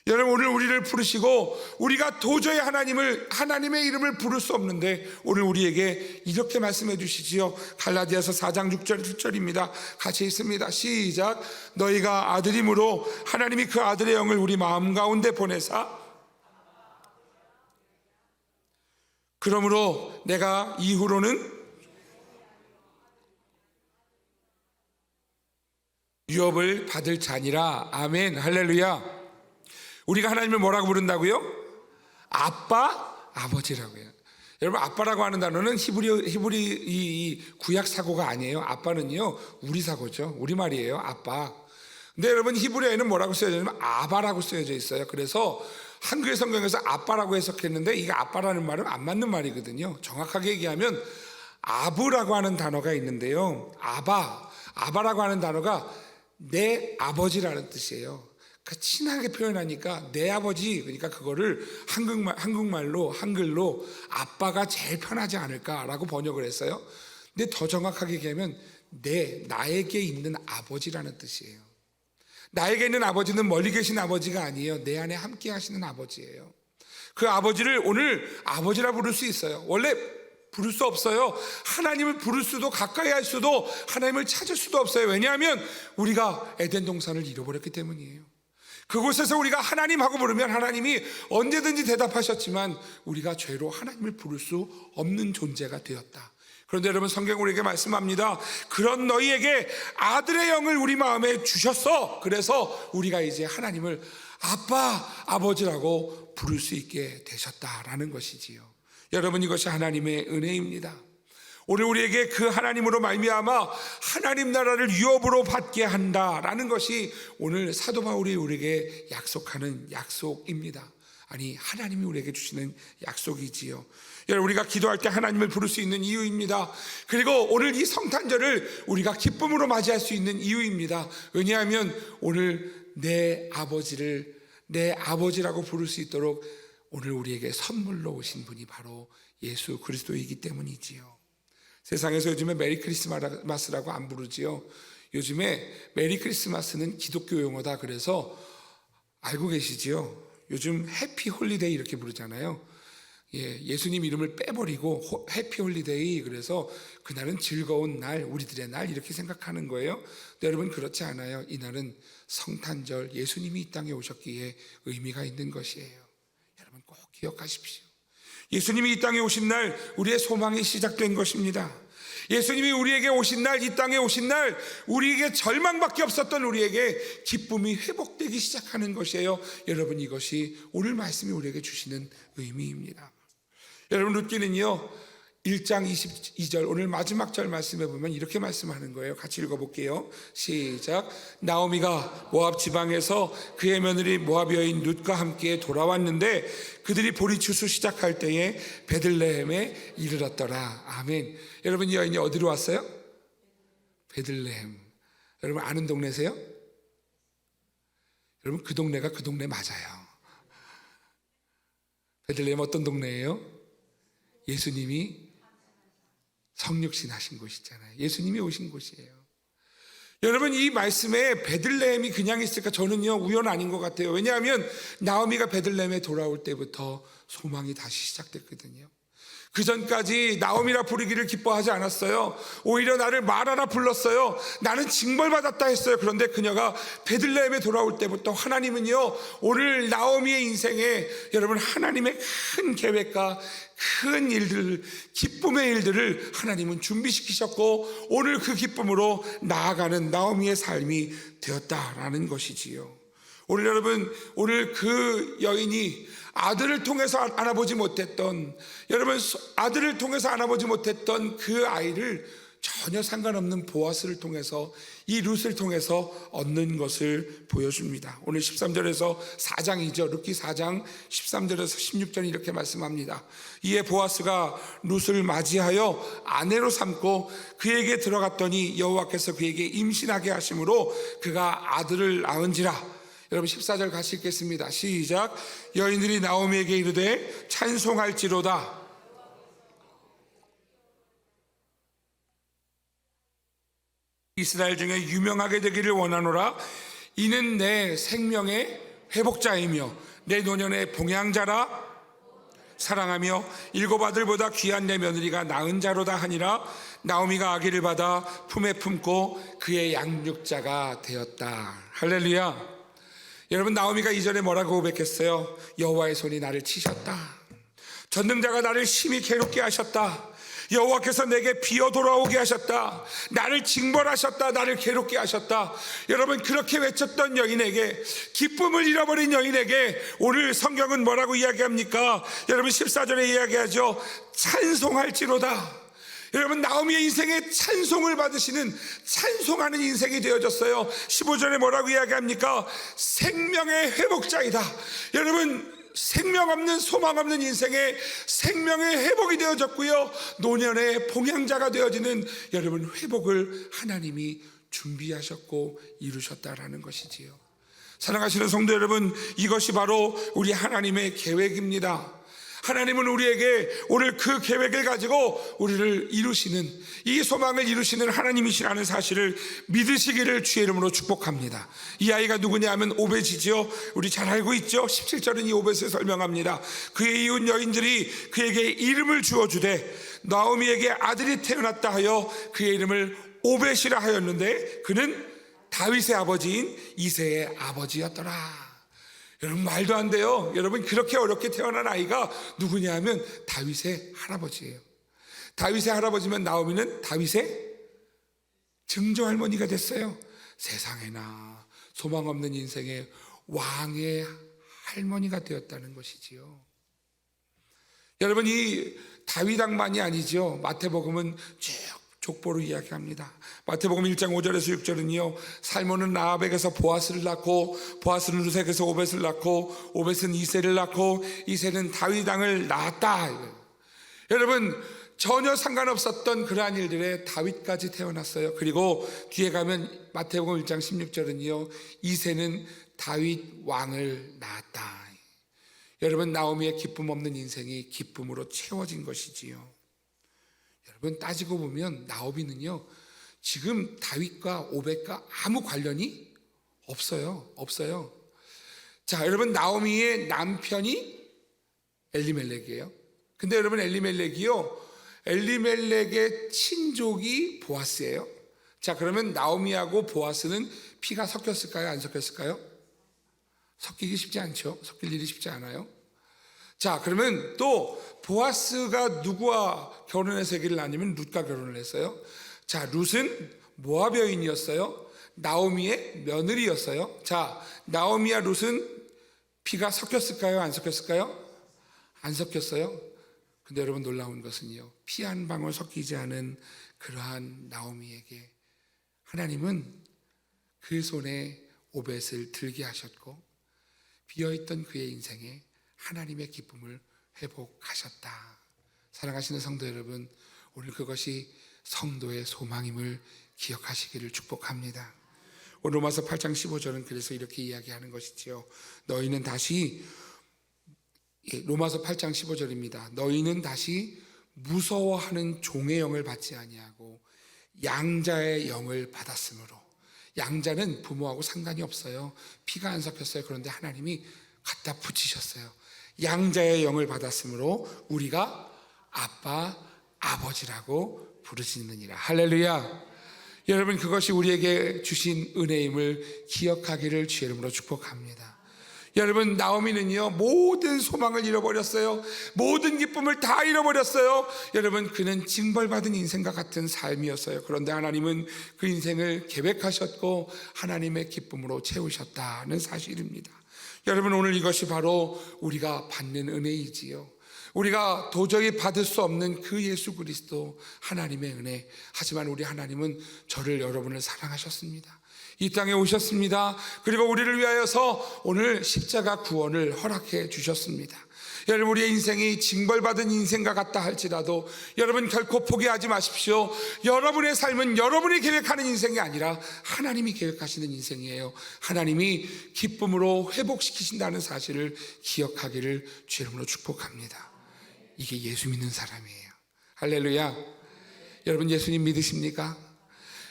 여러분, 오늘 우리를 부르시고 우리가 도저히 하나님의 이름을 부를 수 없는데 오늘 우리에게 이렇게 말씀해 주시지요. 갈라디아서 4장 6절 7절입니다. 같이 읽습니다. 시작. 너희가 아들임으로 하나님이 그 아들의 영을 우리 마음 가운데 보내사 그러므로 내가 이후로는 유업을 받을 자니라. 아멘. 할렐루야. 우리가 하나님을 뭐라고 부른다고요? 아빠, 아버지라고요. 여러분, 아빠라고 하는 단어는 히브리 이 구약 사고가 아니에요. 아빠는요, 우리 사고죠. 우리 말이에요. 아빠. 근데 여러분, 히브리어에는 뭐라고 쓰여져 있냐면 아바라고 쓰여져 있어요. 그래서 한글 성경에서 아빠라고 해석했는데 이게 아빠라는 말은 안 맞는 말이거든요. 정확하게 얘기하면 아브라고 하는 단어가 있는데요. 아바라고 하는 단어가 내 아버지라는 뜻이에요. 그러니까 친하게 표현하니까 내 아버지, 그러니까 그거를 한글로 아빠가 제일 편하지 않을까라고 번역을 했어요. 근데 더 정확하게 얘기하면 나에게 있는 아버지라는 뜻이에요. 나에게 있는 아버지는 멀리 계신 아버지가 아니에요. 내 안에 함께 하시는 아버지예요. 그 아버지를 오늘 아버지라 부를 수 있어요. 원래 부를 수 없어요. 하나님을 부를 수도 가까이 할 수도 하나님을 찾을 수도 없어요. 왜냐하면 우리가 에덴 동산을 잃어버렸기 때문이에요. 그곳에서 우리가 하나님하고 부르면 하나님이 언제든지 대답하셨지만 우리가 죄로 하나님을 부를 수 없는 존재가 되었다. 그런데 여러분, 성경 우리에게 말씀합니다. 그런 너희에게 아들의 영을 우리 마음에 주셨어. 그래서 우리가 이제 하나님을 아빠, 아버지라고 부를 수 있게 되셨다라는 것이지요. 여러분, 이것이 하나님의 은혜입니다. 오늘 우리에게 그 하나님으로 말미암아 하나님 나라를 유업으로 받게 한다라는 것이 오늘 사도 바울이 우리에게 약속하는 약속입니다. 아니, 하나님이 우리에게 주시는 약속이지요. 여러분, 우리가 기도할 때 하나님을 부를 수 있는 이유입니다. 그리고 오늘 이 성탄절을 우리가 기쁨으로 맞이할 수 있는 이유입니다. 왜냐하면 오늘 내 아버지를 내 아버지라고 부를 수 있도록 오늘 우리에게 선물로 오신 분이 바로 예수 그리스도이기 때문이지요. 세상에서 요즘에 메리 크리스마스라고 안 부르지요. 요즘에 메리 크리스마스는 기독교 용어다. 그래서 알고 계시지요? 요즘 해피 홀리데이 이렇게 부르잖아요. 예수님 이름을 빼버리고 해피 홀리데이, 그래서 그날은 즐거운 날, 우리들의 날 이렇게 생각하는 거예요. 근데 여러분, 그렇지 않아요. 이날은 성탄절, 예수님이 이 땅에 오셨기에 의미가 있는 것이에요. 여러분, 꼭 기억하십시오. 예수님이 이 땅에 오신 날 우리의 소망이 시작된 것입니다. 예수님이 우리에게 오신 날, 이 땅에 오신 날 우리에게 절망밖에 없었던 우리에게 기쁨이 회복되기 시작하는 것이에요. 여러분, 이것이 오늘 말씀이 우리에게 주시는 의미입니다. 여러분, 룻기는요 1장 22절 오늘 마지막 절 말씀해 보면 이렇게 말씀하는 거예요. 같이 읽어볼게요. 시작. 나오미가 모압 지방에서 그의 며느리 모압 여인 룻과 함께 돌아왔는데 그들이 보리추수 시작할 때에 베들레헴에 이르렀더라. 아멘. 여러분, 이 여인이 어디로 왔어요? 베들레헴. 여러분, 아는 동네세요? 여러분, 그 동네가 그 동네 맞아요. 베들레헴 어떤 동네예요? 예수님이 성육신 하신 곳이잖아요. 예수님이 오신 곳이에요. 여러분, 이 말씀에 베들레헴이 그냥 있을까? 저는요 우연 아닌 것 같아요. 왜냐하면 나오미가 베들레헴에 돌아올 때부터 소망이 다시 시작됐거든요. 그 전까지 나오미라 부르기를 기뻐하지 않았어요. 오히려 나를 마라라 불렀어요. 나는 징벌받았다 했어요. 그런데 그녀가 베들레헴에 돌아올 때부터 하나님은요 오늘 나오미의 인생에 여러분 하나님의 큰 계획과 큰 일들, 기쁨의 일들을 하나님은 준비시키셨고 오늘 그 기쁨으로 나아가는 나오미의 삶이 되었다라는 것이지요. 오늘 여러분, 오늘 그 여인이 아들을 통해서 안아보지 못했던, 여러분 아들을 통해서 안아보지 못했던 그 아이를 전혀 상관없는 보아스를 통해서, 이 룻을 통해서 얻는 것을 보여줍니다. 오늘 13절에서 4장이죠. 룻기 4장 13절에서 16절 이렇게 말씀합니다. 이에 보아스가 룻을 맞이하여 아내로 삼고 그에게 들어갔더니 여호와께서 그에게 임신하게 하심으로 그가 아들을 낳은지라. 여러분 14절 같이 읽겠습니다. 시작. 여인들이 나오미에게 이르되 찬송할지로다. 이스라엘 중에 유명하게 되기를 원하노라. 이는 내 생명의 회복자이며 내 노년의 봉양자라. 사랑하며 일곱 아들보다 귀한 내 며느리가 낳은 자로다 하니라. 나오미가 아기를 받아 품에 품고 그의 양육자가 되었다. 할렐루야. 여러분, 나오미가 이전에 뭐라고 고백했어요? 여호와의 손이 나를 치셨다. 전능자가 나를 심히 괴롭게 하셨다. 여호와께서 내게 비어 돌아오게 하셨다. 나를 징벌하셨다. 나를 괴롭게 하셨다. 여러분, 그렇게 외쳤던 여인에게, 기쁨을 잃어버린 여인에게 오늘 성경은 뭐라고 이야기합니까? 여러분 14절에 이야기하죠. 찬송할지로다. 여러분, 나오미의 인생에 찬송을 받으시는, 찬송하는 인생이 되어졌어요. 15절에 뭐라고 이야기합니까? 생명의 회복자이다. 여러분, 생명 없는, 소망 없는 인생에 생명의 회복이 되어졌고요, 노년의 봉양자가 되어지는 여러분 회복을 하나님이 준비하셨고 이루셨다라는 것이지요. 사랑하시는 성도 여러분, 이것이 바로 우리 하나님의 계획입니다. 하나님은 우리에게 오늘 그 계획을 가지고 우리를 이루시는, 이 소망을 이루시는 하나님이시라는 사실을 믿으시기를 주의 이름으로 축복합니다. 이 아이가 누구냐 하면 오벳이죠. 우리 잘 알고 있죠. 17절은 이 오벳을 설명합니다. 그의 이웃 여인들이 그에게 이름을 주어주되 나오미에게 아들이 태어났다 하여 그의 이름을 오벳이라 하였는데 그는 다윗의 아버지인 이새의 아버지였더라. 여러분, 말도 안 돼요. 여러분, 그렇게 어렵게 태어난 아이가 누구냐 하면 다윗의 할아버지예요. 다윗의 할아버지면 나오미는 다윗의 증조할머니가 됐어요. 세상에나 소망 없는 인생의 왕의 할머니가 되었다는 것이지요. 여러분, 이 다윗왕만이 아니죠. 마태복음은 쭉 족보로 이야기합니다. 마태복음 1장 5절에서 6절은요, 살몬은 라합에게서 보아스를 낳고 보아스는 룻에게서 오벳을 낳고 오벳은 이새를 낳고 이새는 다윗 왕을 낳았다. 여러분, 전혀 상관없었던 그러한 일들에 다윗까지 태어났어요. 그리고 뒤에 가면 마태복음 1장 16절은요, 이새는 다윗 왕을 낳았다. 여러분, 나오미의 기쁨 없는 인생이 기쁨으로 채워진 것이지요. 여러분, 따지고 보면 나오미는요, 지금 다윗과 오벳과 아무 관련이 없어요. 자, 여러분, 나오미의 남편이 엘리멜렉이에요. 근데 여러분, 엘리멜렉의 친족이 보아스예요. 자, 그러면 나오미하고 보아스는 피가 섞였을까요? 안 섞였을까요? 섞이기 쉽지 않죠. 섞일 일이 쉽지 않아요. 자, 그러면 또 보아스가 누구와 결혼해서 아기를 낳냐면 룻과 결혼을 했어요. 자, 룻은 모압 여인이었어요. 나오미의 며느리였어요. 자, 나오미와 룻은 피가 섞였을까요? 안 섞였을까요? 안 섞였어요. 근데 여러분, 놀라운 것은요, 피 한 방울 섞이지 않은 그러한 나오미에게 하나님은 그 손에 오벳을 들게 하셨고 비어있던 그의 인생에 하나님의 기쁨을 회복하셨다. 사랑하시는 성도 여러분, 오늘 그것이 성도의 소망임을 기억하시기를 축복합니다. 오늘 로마서 8장 15절은 그래서 이렇게 이야기하는 것이지요. 너희는 다시, 로마서 8장 15절입니다. 너희는 다시 무서워하는 종의 영을 받지 아니하고 양자의 영을 받았으므로. 양자는 부모하고 상관이 없어요. 피가 안 섞였어요. 그런데 하나님이 갖다 붙이셨어요. 양자의 영을 받았으므로 우리가 아빠, 아버지라고 부르시느니라. 할렐루야. 여러분, 그것이 우리에게 주신 은혜임을 기억하기를 주의 이름으로 축복합니다. 여러분, 나오미는요, 모든 소망을 잃어버렸어요. 모든 기쁨을 다 잃어버렸어요. 여러분, 그는 징벌받은 인생과 같은 삶이었어요. 그런데 하나님은 그 인생을 계획하셨고 하나님의 기쁨으로 채우셨다는 사실입니다. 여러분, 오늘 이것이 바로 우리가 받는 은혜이지요. 우리가 도저히 받을 수 없는 그 예수 그리스도 하나님의 은혜. 하지만 우리 하나님은 저를 여러분을 사랑하셨습니다. 이 땅에 오셨습니다. 그리고 우리를 위하여서 오늘 십자가 구원을 허락해 주셨습니다. 여러분, 우리의 인생이 징벌받은 인생과 같다 할지라도 여러분 결코 포기하지 마십시오. 여러분의 삶은 여러분이 계획하는 인생이 아니라 하나님이 계획하시는 인생이에요. 하나님이 기쁨으로 회복시키신다는 사실을 기억하기를 주 이름으로 축복합니다. 이게 예수 믿는 사람이에요. 할렐루야. 여러분, 예수님 믿으십니까?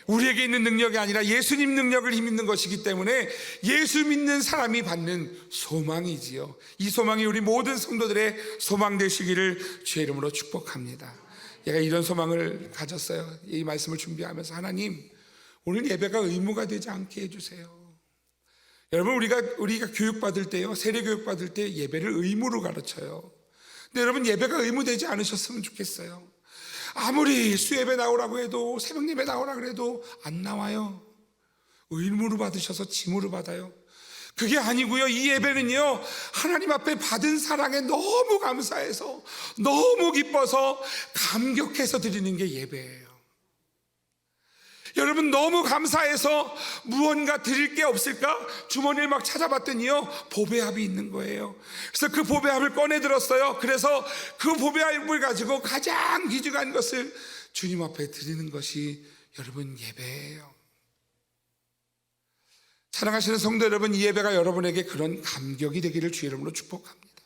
우리에게 있는 능력이 아니라 예수님 능력을 힘입는 것이기 때문에 예수 믿는 사람이 받는 소망이지요. 이 소망이 우리 모든 성도들의 소망 되시기를 주의 이름으로 축복합니다. 제가 이런 소망을 가졌어요. 이 말씀을 준비하면서, 하나님, 오늘 예배가 의무가 되지 않게 해주세요. 여러분, 우리가 교육받을 때요, 세례 교육받을 때 예배를 의무로 가르쳐요. 근데 여러분, 예배가 의무되지 않으셨으면 좋겠어요. 아무리 수예배 나오라고 해도, 새벽 예배 나오라고 해도 안 나와요. 의무로 받으셔서 짐으로 받아요. 그게 아니고요, 이 예배는요, 하나님 앞에 받은 사랑에 너무 감사해서, 너무 기뻐서, 감격해서 드리는 게 예배예요. 여러분, 너무 감사해서 무언가 드릴 게 없을까? 주머니를 막 찾아봤더니요, 보배합이 있는 거예요. 그래서 그 보배합을 꺼내 들었어요. 그래서 그 보배합을 가지고 가장 귀중한 것을 주님 앞에 드리는 것이 여러분 예배예요. 사랑하시는 성도 여러분, 이 예배가 여러분에게 그런 감격이 되기를 주의 이름으로 축복합니다.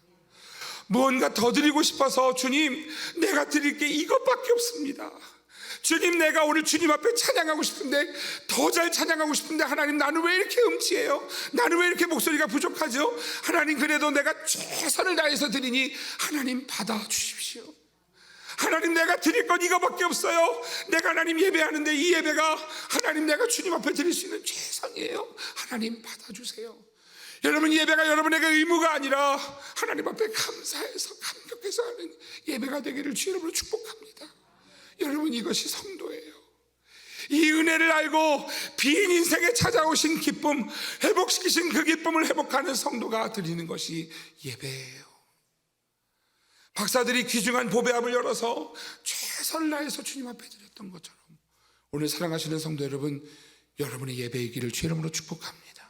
무언가 더 드리고 싶어서, 주님, 내가 드릴 게 이것밖에 없습니다. 주님, 내가 오늘 주님 앞에 찬양하고 싶은데, 더 잘 찬양하고 싶은데, 하나님, 나는 왜 이렇게 음치해요? 나는 왜 이렇게 목소리가 부족하죠? 하나님, 그래도 내가 최선을 다해서 드리니 하나님 받아주십시오. 하나님, 내가 드릴 건 이거밖에 없어요. 내가 하나님 예배하는데 이 예배가 하나님, 내가 주님 앞에 드릴 수 있는 최선이에요. 하나님 받아주세요. 여러분, 예배가 여러분에게 의무가 아니라 하나님 앞에 감사해서 감격해서 하는 예배가 되기를 주 이름으로 축복합니다. 여러분, 이것이 성도예요. 이 은혜를 알고 빈 인생에 찾아오신 기쁨, 회복시키신 그 기쁨을 회복하는 성도가 드리는 것이 예배예요. 박사들이 귀중한 보배합을 열어서 최선을 다해서 주님 앞에 드렸던 것처럼, 오늘 사랑하시는 성도 여러분, 여러분의 예배이기를 주 이름으로 축복합니다.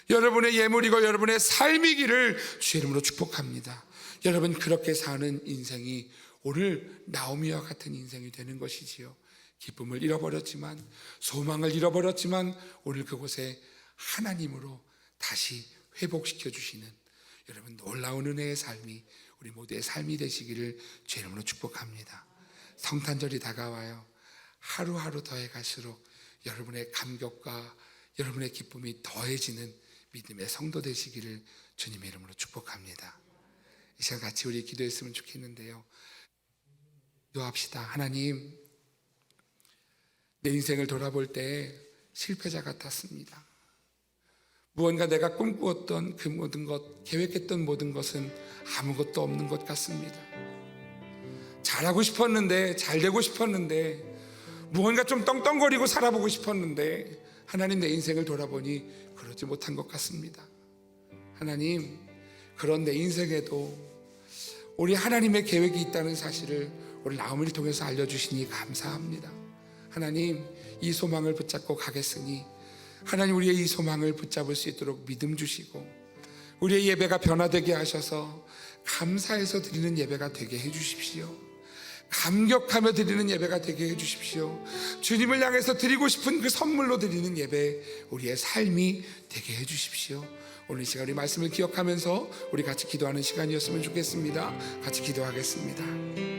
여러분의 예물이고 여러분의 삶이기를 주 이름으로 축복합니다. 여러분, 그렇게 사는 인생이 오늘 나오미와 같은 인생이 되는 것이지요. 기쁨을 잃어버렸지만, 소망을 잃어버렸지만, 오늘 그곳에 하나님으로 다시 회복시켜 주시는 여러분 놀라운 은혜의 삶이 우리 모두의 삶이 되시기를 주 이름으로 축복합니다. 성탄절이 다가와요. 하루하루 더해 갈수록 여러분의 감격과 여러분의 기쁨이 더해지는 믿음의 성도 되시기를 주님의 이름으로 축복합니다. 이 시간 같이 우리 기도했으면 좋겠는데요. 기도합시다. 하나님, 내 인생을 돌아볼 때 실패자 같았습니다. 무언가 내가 꿈꾸었던 그 모든 것, 계획했던 모든 것은 아무것도 없는 것 같습니다. 잘하고 싶었는데, 잘 되고 싶었는데, 무언가 좀 떵떵거리고 살아보고 싶었는데, 하나님, 내 인생을 돌아보니 그러지 못한 것 같습니다. 하나님, 그런 내 인생에도 우리 하나님의 계획이 있다는 사실을 오늘 나오미를 통해서 알려주시니 감사합니다. 하나님, 이 소망을 붙잡고 가겠으니 하나님, 우리의 이 소망을 붙잡을 수 있도록 믿음 주시고, 우리의 예배가 변화되게 하셔서 감사해서 드리는 예배가 되게 해주십시오. 감격하며 드리는 예배가 되게 해주십시오. 주님을 향해서 드리고 싶은 그 선물로 드리는 예배, 우리의 삶이 되게 해주십시오. 오늘 이 시간 우리 말씀을 기억하면서 우리 같이 기도하는 시간이었으면 좋겠습니다. 같이 기도하겠습니다.